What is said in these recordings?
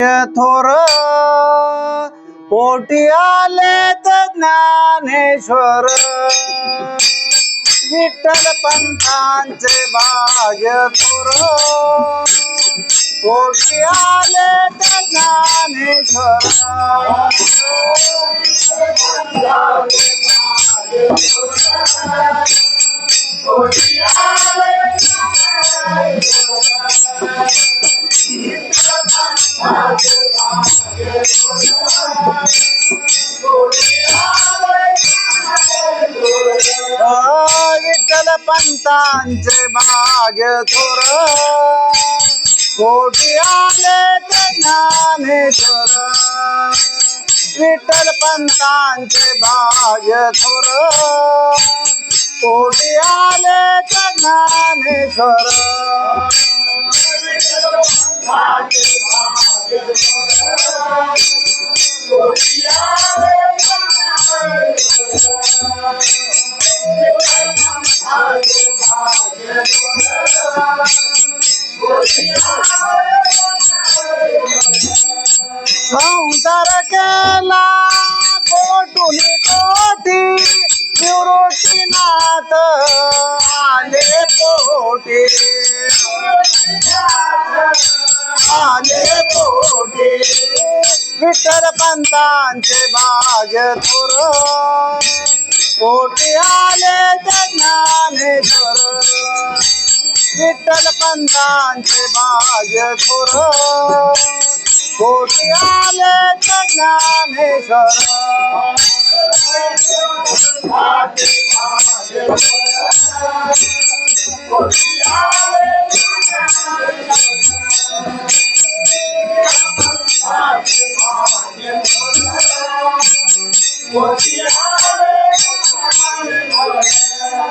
थोर पोटी आलेत ज्ञानेश्वर विठ्ठल पंथांचे भाग्य थोर पोटी आलेत ज्ञानेश्वर विठ्ठल पंथांचे भाग्य थोर कोटी आले ज्ञानेश्वर विठ्ठल पंथांचे भाग्य थोर कोटी आले ज्ञानेश्वर संसार केला कोटून कोटी निवृत्तीनाथ आले पोटी विठ्ठल पंथांचे भाग्य थोर कोटी आले ज्ञानेश्वर विठ्ठल पंथांचे भाग्य थोर कोटी आले ज्ञानेश्वर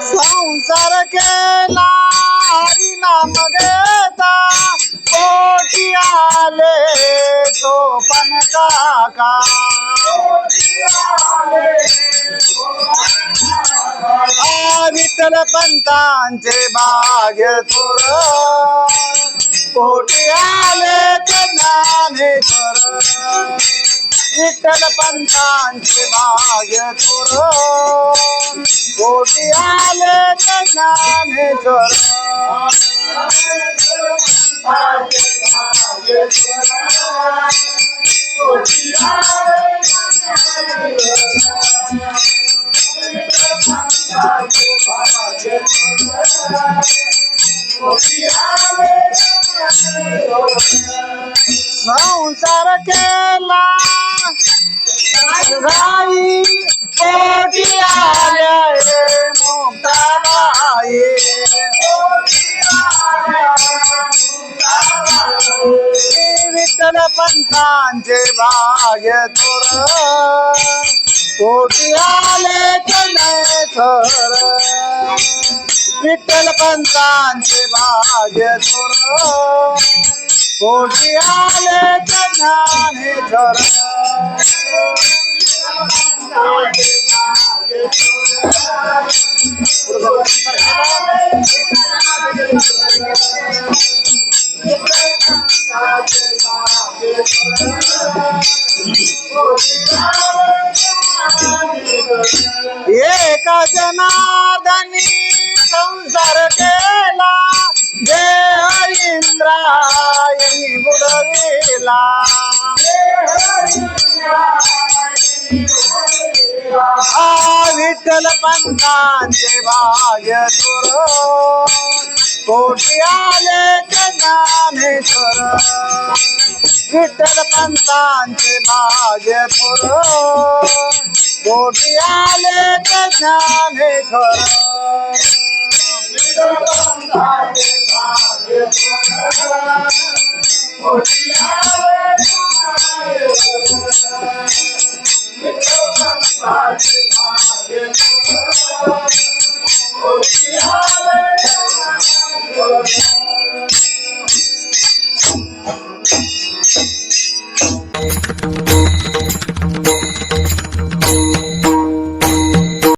संसार केला हरी नाम घेता कोटी आले सोपन काका विठ्ठल पंथांचे भाग्य थोर कोटी आले ज्ञानेश्वर विठ्ठल पंथांचे भाग्य थोर कोटी आले ज्ञानेश्वर संसार केला गाई कोटी आले मुक्ताबाई विठ्ठल पंथांचे भाग्य थोर कोटी आले ज्ञानेश्वर विठ्ठल पंथांचे भाग्य थोर कोटी आले ज्ञानेश्वर एका जनार्दनी संसार केला देह इंद्रायणी बुडविला विठ्ठल पंथांचे भाग्य थोर कोटी आले ज्ञानेश्वर विठ्ठल पंथांचे भाग्य थोर कोटी आले ज्ञानेश्वर Oh,